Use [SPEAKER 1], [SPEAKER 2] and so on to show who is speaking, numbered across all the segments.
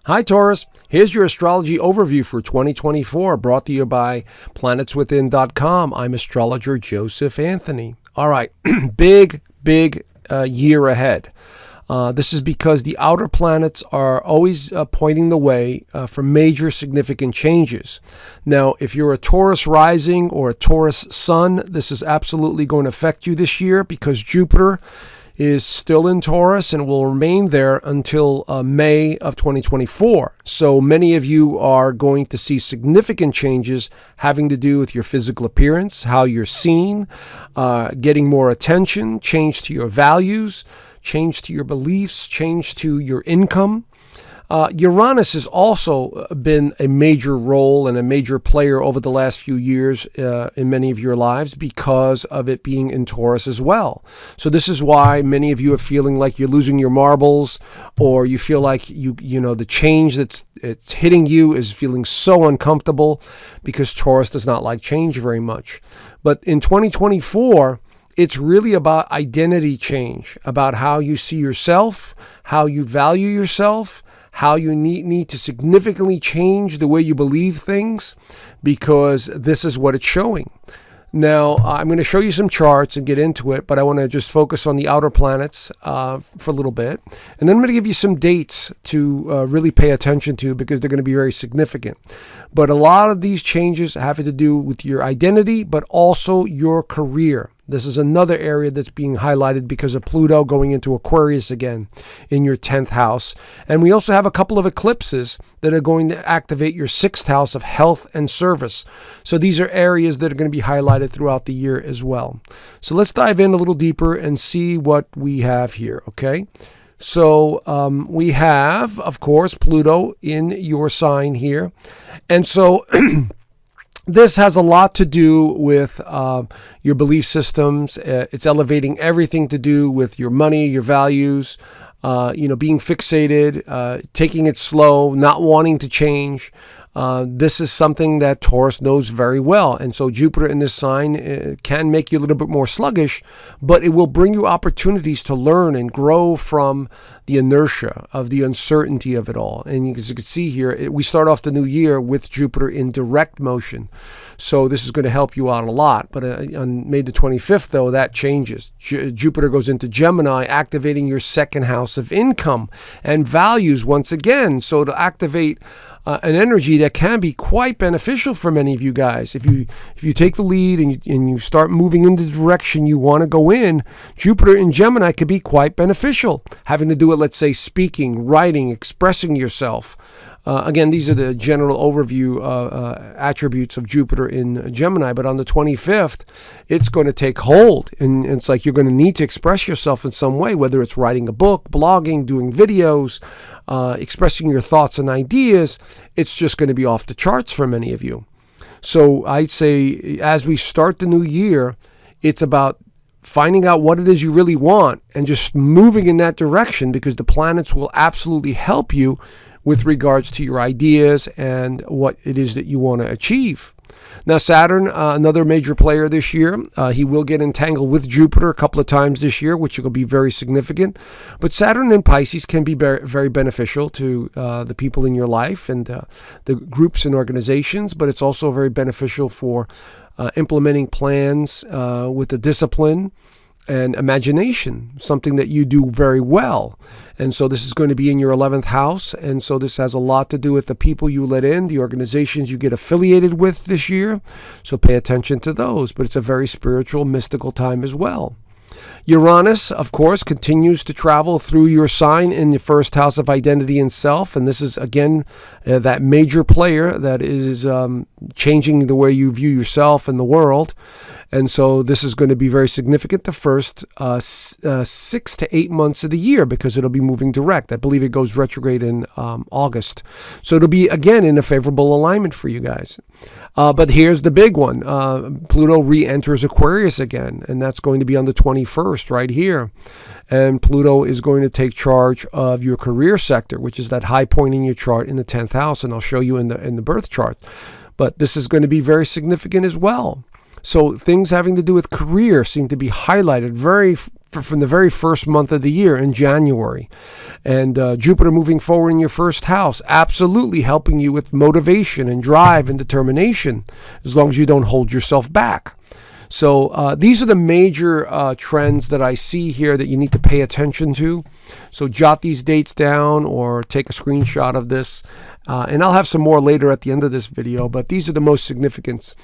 [SPEAKER 1] Hi Taurus, here's your astrology overview for 2024, brought to you by planetswithin.com. I'm astrologer Joseph Anthony. All right, big year ahead. This is because the outer planets are always pointing the way for major significant changes. Now, if you're a Taurus rising or a Taurus sun, this is absolutely going to affect you this year because Jupiter is still in Taurus and will remain there until May of 2024. So many of you are going to see significant changes having to do with your physical appearance, how you're seen, getting more attention, change to your values, change to your beliefs, change to your income. Uranus has also been a major role and a major player over the last few years in many of your lives because of it being in Taurus as well. So this is why many of you are feeling like you're losing your marbles, or you feel like you know the change it's hitting you is feeling so uncomfortable because Taurus does not like change very much. But in 2024, it's really about identity change, about how you see yourself, how you value yourself, how you need to significantly change the way you believe things, because this is what it's showing. Now, I'm going to show you some charts and get into it, but I want to just focus on the outer planets for a little bit. And then I'm going to give you some dates to really pay attention to because they're going to be very significant. But a lot of these changes have to do with your identity, but also your career. This is another area that's being highlighted because of Pluto going into Aquarius again in your 10th house. And we also have a couple of eclipses that are going to activate your 6th house of health and service. So these are areas that are going to be highlighted throughout the year as well. So let's dive in a little deeper and see what we have here, okay? So we have, of course, Pluto in your sign here. And so this has a lot to do with your belief systems. It's elevating everything to do with your money, your values, being fixated, taking it slow, not wanting to change. This is something that Taurus knows very well. And so Jupiter in this sign can make you a little bit more sluggish, but it will bring you opportunities to learn and grow from the inertia of the uncertainty of it all. And as you can see here, we start off the new year with Jupiter in direct motion. So this is going to help you out a lot. But on May the 25th, though, that changes. Jupiter goes into Gemini, activating your 2nd house of income and values once again. So to activate an energy that can be quite beneficial for many of you guys. If you take the lead and you start moving in the direction you want to go in, Jupiter in Gemini could be quite beneficial. Having to do with, let's say, speaking, writing, expressing yourself. Again, these are the general overview attributes of Jupiter in Gemini. But on the 25th, it's going to take hold. And it's like you're going to need to express yourself in some way, whether it's writing a book, blogging, doing videos, expressing your thoughts and ideas. It's just going to be off the charts for many of you. So I'd say as we start the new year, it's about finding out what it is you really want and just moving in that direction, because the planets will absolutely help you with regards to your ideas and what it is that you want to achieve. Now, Saturn, another major player this year, he will get entangled with Jupiter a couple of times this year, which will be very significant. But Saturn in Pisces can be very beneficial to the people in your life and the groups and organizations, but it's also very beneficial for implementing plans with the discipline and imagination, something that you do very well. And so this is going to be in your 11th house. And so this has a lot to do with the people you let in, the organizations you get affiliated with this year. So pay attention to those. But it's a very spiritual, mystical time as well. Uranus, of course, continues to travel through your sign in the 1st house of identity and self. And this is, again, that major player that is changing the way you view yourself and the world. And so this is going to be very significant the first 6 to 8 months of the year, because it'll be moving direct. I believe it goes retrograde in August. So it'll be, again, in a favorable alignment for you guys. But here's the big one. Pluto re-enters Aquarius again, and that's going to be on the 21st right here. And Pluto is going to take charge of your career sector, which is that high point in your chart in the 10th house, and I'll show you in the birth chart. But this is going to be very significant as well. So things having to do with career seem to be highlighted very from the very first month of the year in January. And Jupiter moving forward in your first house, absolutely helping you with motivation and drive and determination, as long as you don't hold yourself back. So these are the major trends that I see here that you need to pay attention to. So jot these dates down or take a screenshot of this. And I'll have some more later at the end of this video, but these are the most significant.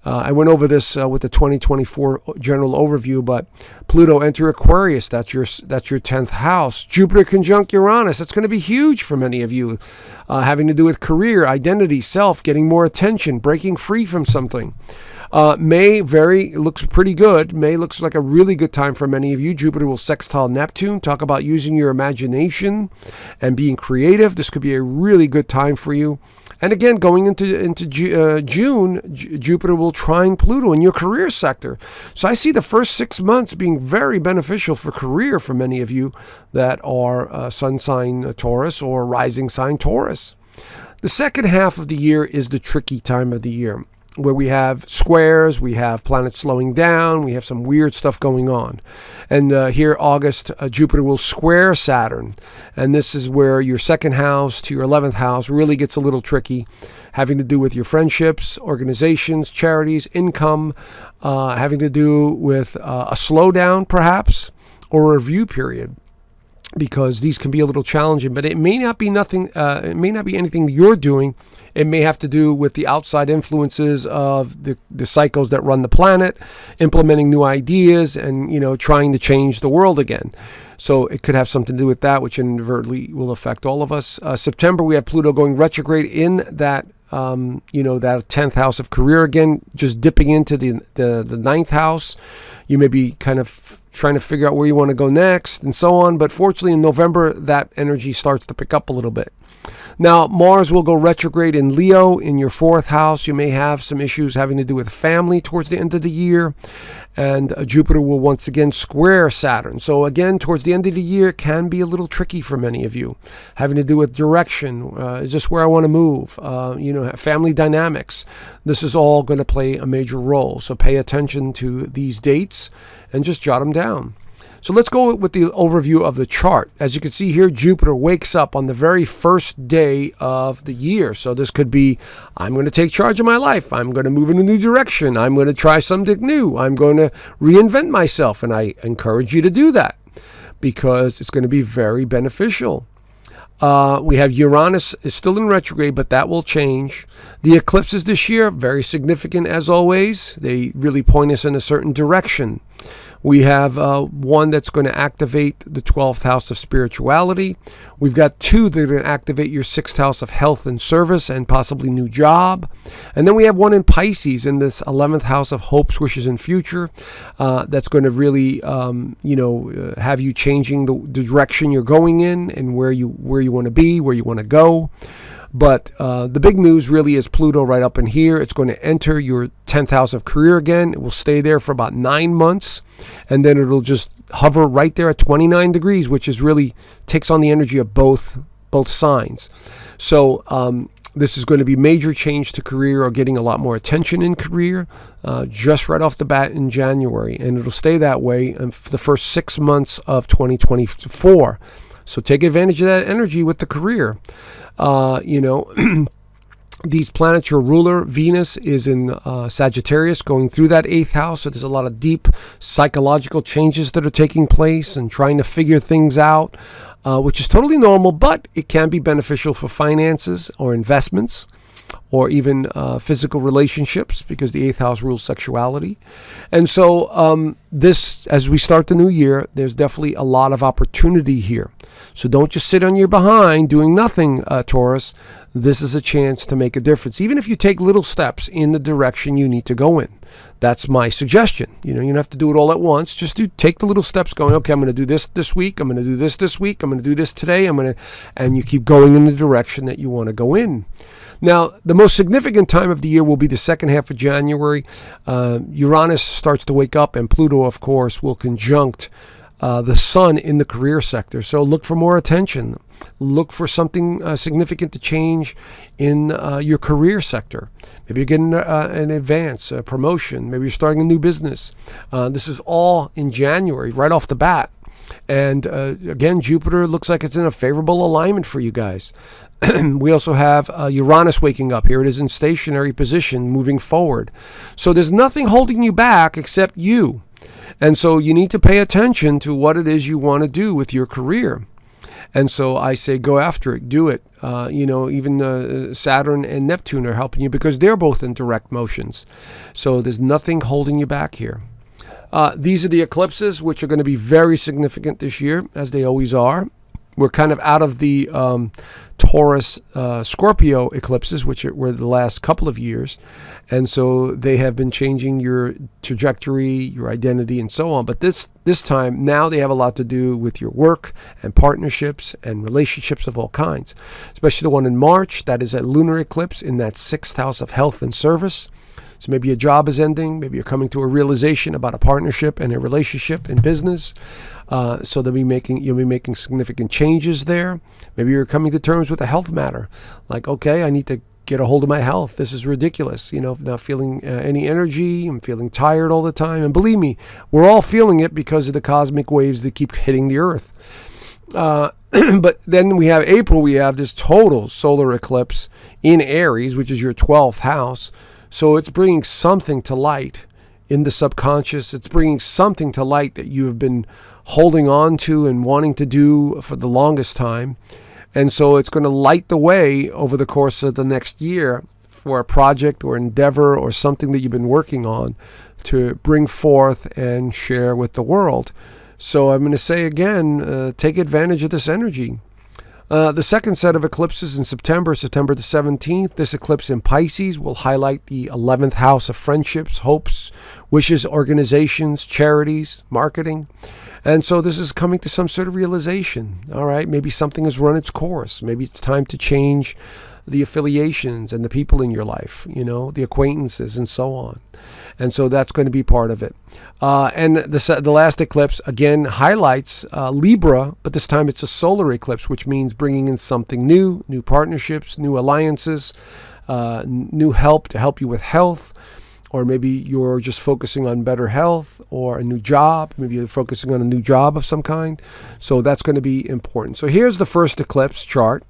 [SPEAKER 1] I went over this with the 2024 general overview, but Pluto enter Aquarius, that's your 10th house. Jupiter conjunct Uranus, that's going to be huge for many of you, having to do with career, identity, self, getting more attention, breaking free from something. May looks pretty good. May looks like a really good time for many of you. Jupiter will sextile Neptune. Talk about using your imagination and being creative. This could be a really good time for you. And again, going into June, Jupiter will trine Pluto in your career sector. So I see the first 6 months being very beneficial for career for many of you that are sun sign Taurus or rising sign Taurus. The second half of the year is the tricky time of the year, where we have squares, we have planets slowing down, we have some weird stuff going on. And here, August, Jupiter will square Saturn. And this is where your second house to your 11th house really gets a little tricky, having to do with your friendships, organizations, charities, income, having to do with a slowdown, perhaps, or a review period, because these can be a little challenging. But it may not be nothing. It may not be anything you're doing. It may have to do with the outside influences of the cycles that run the planet, implementing new ideas, and trying to change the world again. So it could have something to do with that, which inadvertently will affect all of us. September, we have Pluto going retrograde in that that 10th house of career again, just dipping into the 9th house. You may be kind of trying to figure out where you want to go next and so on. But fortunately, in November, that energy starts to pick up a little bit. Now, Mars will go retrograde in Leo in your 4th house. You may have some issues having to do with family towards the end of the year. And Jupiter will once again square Saturn. So again, towards the end of the year, it can be a little tricky for many of you, having to do with direction. Is this where I want to move? Family dynamics. This is all going to play a major role. So pay attention to these dates and just jot them down. So let's go with the overview of the chart. As you can see here, Jupiter wakes up on the very first day of the year. So this could be, I'm going to take charge of my life. I'm going to move in a new direction. I'm going to try something new. I'm going to reinvent myself. And I encourage you to do that because it's going to be very beneficial. We have Uranus is still in retrograde, but that will change. The eclipses this year, very significant as always. They really point us in a certain direction. We have one that's going to activate the 12th house of spirituality. We've got two that are going to activate your 6th house of health and service and possibly new job. And then we have one in Pisces in this 11th house of hopes, wishes, and future. That's going to really, have you changing the direction you're going in and where you want to be, where you want to go. But the big news really is Pluto right up in here. It's going to enter your 10th house of career again. It will stay there for about 9 months. And then it'll just hover right there at 29 degrees, which is really takes on the energy of both signs. So this is going to be major change to career or getting a lot more attention in career just right off the bat in January. And it'll stay that way for the first 6 months of 2024. So take advantage of that energy with the career. These planets, your ruler, Venus, is in Sagittarius, going through that 8th house. So there's a lot of deep psychological changes that are taking place and trying to figure things out, which is totally normal, but it can be beneficial for finances or investments or even physical relationships, because the 8th house rules sexuality. And so this, as we start the new year, there's definitely a lot of opportunity here. So don't just sit on your behind doing nothing, Taurus. This is a chance to make a difference, even if you take little steps in the direction you need to go in. That's my suggestion. You don't have to do it all at once. Just take the little steps going, okay, I'm going to do this week. I'm going to do this week. I'm going to do this today. And you keep going in the direction that you want to go in. Now, the most significant time of the year will be the second half of January. Uranus starts to wake up, and Pluto, of course, will conjunct the sun in the career sector. So look for more attention. Look for something significant to change in your career sector. Maybe you're getting an advance, a promotion. Maybe you're starting a new business. This is all in January, right off the bat. And again, Jupiter looks like it's in a favorable alignment for you guys. We also have Uranus waking up. Here it is in stationary position, moving forward. So there's nothing holding you back except you. And so you need to pay attention to what it is you want to do with your career. And so I say go after it, do it. Even Saturn and Neptune are helping you because they're both in direct motions. So there's nothing holding you back here. These are the eclipses, which are going to be very significant this year, as they always are. We're kind of out of the Taurus Scorpio eclipses, which were the last couple of years. And so they have been changing your trajectory, your identity, and so on. But this time, now they have a lot to do with your work and partnerships and relationships of all kinds, especially the one in March. That is a lunar eclipse in that 6th house of health and service. So maybe a job is ending. Maybe you're coming to a realization about a partnership and a relationship in business. So you'll be making significant changes there. Maybe you're coming to terms with a health matter. Like, okay, I need to get a hold of my health. This is ridiculous. Not feeling any energy. I'm feeling tired all the time. And believe me, we're all feeling it because of the cosmic waves that keep hitting the earth. But then we have April. We have this total solar eclipse in Aries, which is your 12th house. So it's bringing something to light in the subconscious. It's bringing something to light that you have been holding on to and wanting to do for the longest time. And so it's going to light the way over the course of the next year for a project or endeavor or something that you've been working on to bring forth and share with the world. So I'm going to say again, take advantage of this energy. The second set of eclipses in September the 17th. This eclipse in Pisces will highlight the 11th house of friendships, hopes, wishes, organizations, charities, marketing. And so this is coming to some sort of realization. All right, maybe something has run its course. Maybe it's time to change the affiliations and the people in your life, the acquaintances and so on. And so that's going to be part of it. And the last eclipse, again, highlights Libra, but this time it's a solar eclipse, which means bringing in something new partnerships, new alliances, new help to help you with health. Or maybe you're just focusing on better health or a new job. Maybe you're focusing on a new job of some kind. So that's going to be important. So here's the first eclipse chart.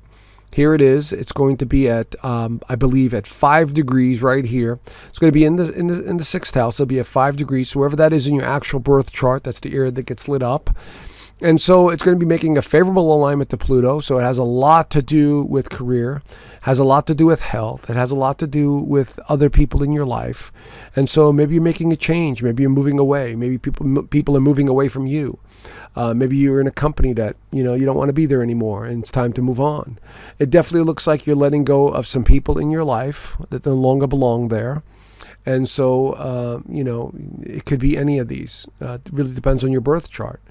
[SPEAKER 1] Here it is. It's going to be at, I believe, at 5 degrees right here. It's going to be in the 6th house. It'll be at 5 degrees. So wherever that is in your actual birth chart, that's the area that gets lit up. And so it's going to be making a favorable alignment to Pluto. So it has a lot to do with career, has a lot to do with health. It has a lot to do with other people in your life. And so maybe you're making a change. Maybe you're moving away. Maybe people are moving away from you. Maybe you're in a company that, you don't want to be there anymore and it's time to move on. It definitely looks like you're letting go of some people in your life that no longer belong there. And so, it could be any of these. It really depends on your birth chart.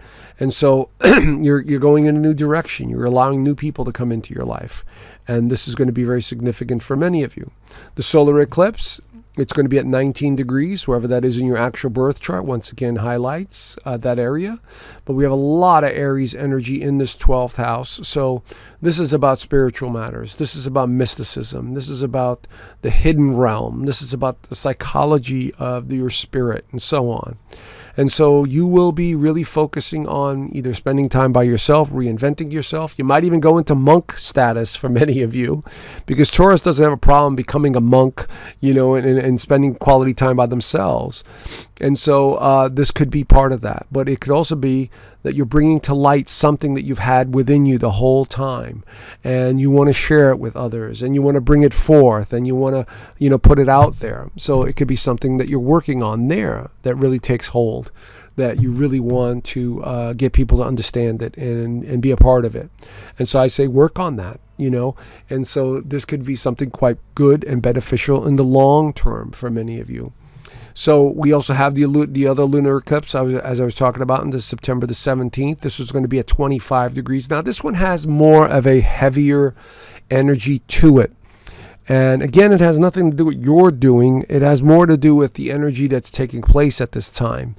[SPEAKER 1] And so you're going in a new direction. You're allowing new people to come into your life. And this is going to be very significant for many of you. The solar eclipse, it's going to be at 19 degrees, wherever that is in your actual birth chart. Once again, highlights that area. But we have a lot of Aries energy in this 12th house. So this is about spiritual matters. This is about mysticism. This is about the hidden realm. This is about the psychology of your spirit and so on. And so you will be really focusing on either spending time by yourself, reinventing yourself. You might even go into monk status for many of you, because Taurus doesn't have a problem becoming a monk, and spending quality time by themselves. And so this could be part of that. But it could also be that you're bringing to light something that you've had within you the whole time, and you want to share it with others, and you want to bring it forth, and you want to, put it out there. So it could be something that you're working on there that really takes hold, that you really want to get people to understand it and be a part of it. And so I say work on that, and so this could be something quite good and beneficial in the long term for many of you. So we also have the other lunar eclipse, as I was talking about, in September the 17th. This was going to be at 25 degrees. Now, this one has more of a heavier energy to it. And again, it has nothing to do with your doing. It has more to do with the energy that's taking place at this time.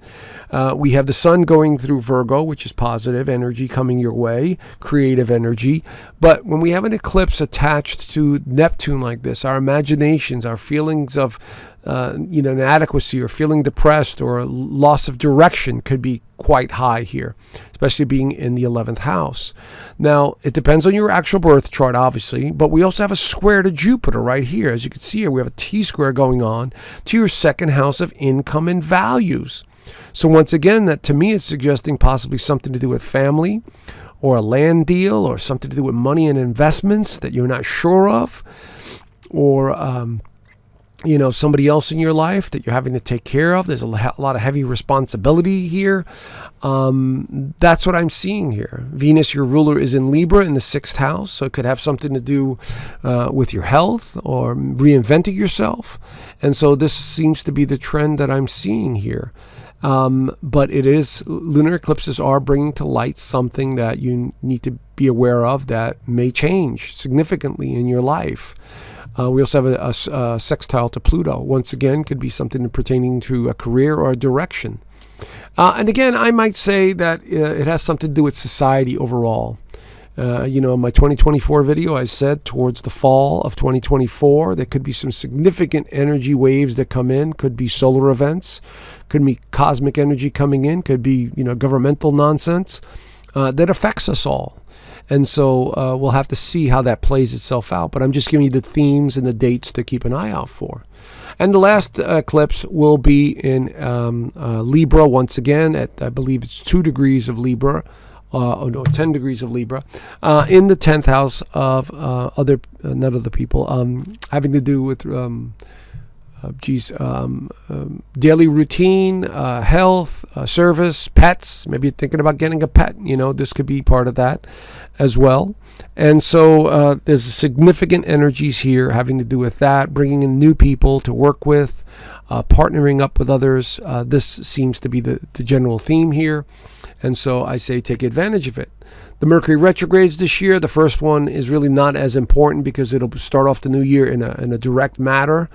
[SPEAKER 1] We have the sun going through Virgo, which is positive energy coming your way, creative energy. But when we have an eclipse attached to Neptune like this, our imaginations, our feelings of inadequacy or feeling depressed or loss of direction could be quite high here, especially being in the 11th house. Now, it depends on your actual birth chart, obviously, but we also have a square to Jupiter right here. As you can see here, we have a T-square going on to your second house of income and values. So once again, that to me is suggesting possibly something to do with family or a land deal or something to do with money and investments that you're not sure of, or somebody else in your life that you're having to take care of. There's a lot of heavy responsibility here. That's what I'm seeing here. Venus, your ruler, is in Libra in the 6th house, so it could have something to do with your health or reinventing yourself. And so this seems to be the trend that I'm seeing here. But it is, lunar eclipses are bringing to light something that you need to be aware of that may change significantly in your life. We also have a sextile to Pluto. Once again, could be something pertaining to a career or a direction. And again, I might say that it has something to do with society overall. In my 2024 video, I said towards the fall of 2024, there could be some significant energy waves that come in. Could be solar events, could be cosmic energy coming in, could be governmental nonsense that affects us all. And so we'll have to see how that plays itself out. But I'm just giving you the themes and the dates to keep an eye out for. And the last eclipse will be in Libra once again at, I believe it's 2 degrees of Libra. 10 degrees of Libra, in the 10th house of not other people, having to do with daily routine, health, service, pets. Maybe you're thinking about getting a pet. This could be part of that as well. And so there's significant energies here having to do with that, bringing in new people to work with, partnering up with others. This seems to be the general theme here. And so I say take advantage of it. The Mercury retrogrades this year, the first one is really not as important because it'll start off the new year in a direct matter.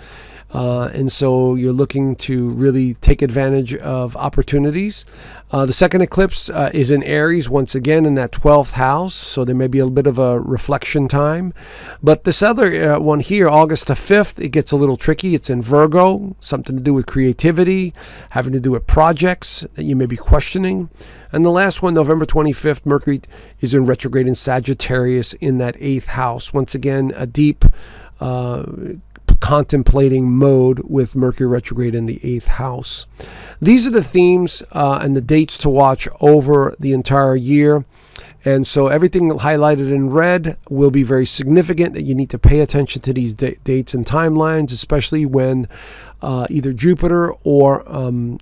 [SPEAKER 1] And so you're looking to really take advantage of opportunities. The second eclipse is in Aries, once again in that 12th house. So there may be a bit of a reflection time. But this other one here, August the 5th, it gets a little tricky. It's in Virgo, something to do with creativity, having to do with projects that you may be questioning. And the last one, November 25th, Mercury is in retrograde in Sagittarius in that 8th house. Once again, a deep contemplating mode with Mercury retrograde in the 8th house. These are the themes and the dates to watch over the entire year. And so everything highlighted in red will be very significant, that you need to pay attention to these dates and timelines, especially when either Jupiter or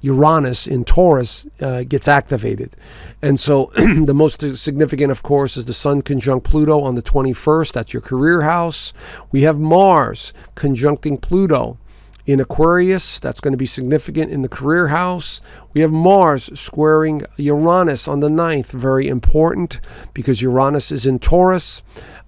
[SPEAKER 1] Uranus in Taurus gets activated. And so the most significant, of course, is the Sun conjunct Pluto on the 21st. That's your career house. We have Mars conjuncting Pluto in Aquarius. That's going to be significant in the career house. We have Mars squaring Uranus on the 9th. Very important because Uranus is in Taurus.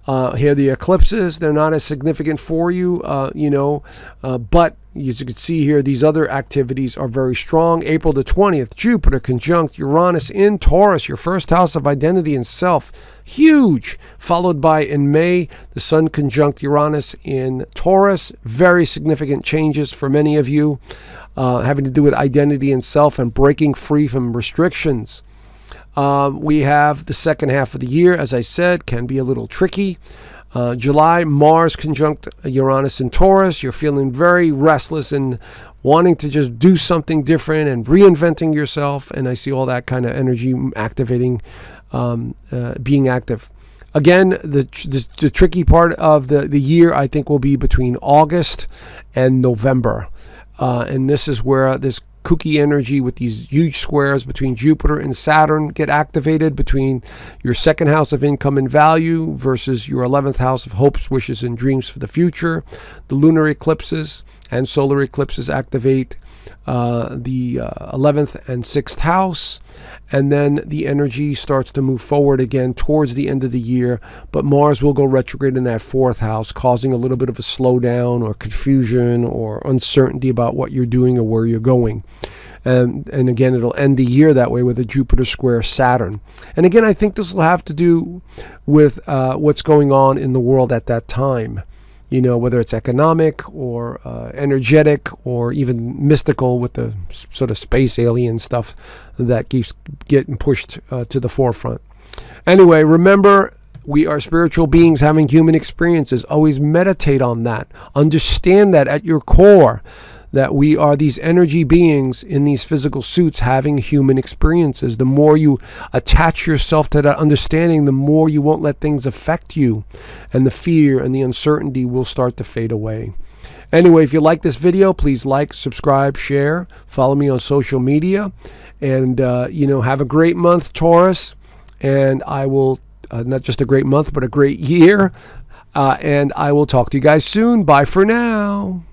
[SPEAKER 1] Here the eclipses, they're not as significant for you, but as you can see here, these other activities are very strong. April the 20th, Jupiter conjunct Uranus in Taurus, your first house of identity and self. Huge. Followed by in May, the Sun conjunct Uranus in Taurus. Very significant changes for many of you, having to do with identity and self and breaking free from restrictions. We have the second half of the year, as I said, can be a little tricky. July, Mars conjunct Uranus in Taurus. You're feeling very restless and wanting to just do something different and reinventing yourself. And I see all that kind of energy activating, being active. Again, the tricky part of the year, I think, will be between August and November. And this is where this kooky energy with these huge squares between Jupiter and Saturn get activated, between your second house of income and value versus your 11th house of hopes, wishes, and dreams for the future. The lunar eclipses and solar eclipses activate the 11th and 6th house, and then the energy starts to move forward again towards the end of the year, but Mars will go retrograde in that 4th house, causing a little bit of a slowdown or confusion or uncertainty about what you're doing or where you're going. And again, it'll end the year that way with a Jupiter square Saturn. And again, I think this will have to do with what's going on in the world at that time. You know, whether it's economic or energetic or even mystical with the sort of space alien stuff that keeps getting pushed to the forefront. Anyway, remember, we are spiritual beings having human experiences. Always meditate on that. Understand that at your core, that we are these energy beings in these physical suits having human experiences. The more you attach yourself to that understanding, the more you won't let things affect you, and the fear and the uncertainty will start to fade away. Anyway, if you like this video, please like, subscribe, share, follow me on social media, and have a great month, Taurus. And I will, not just a great month, but a great year. And I will talk to you guys soon. Bye for now.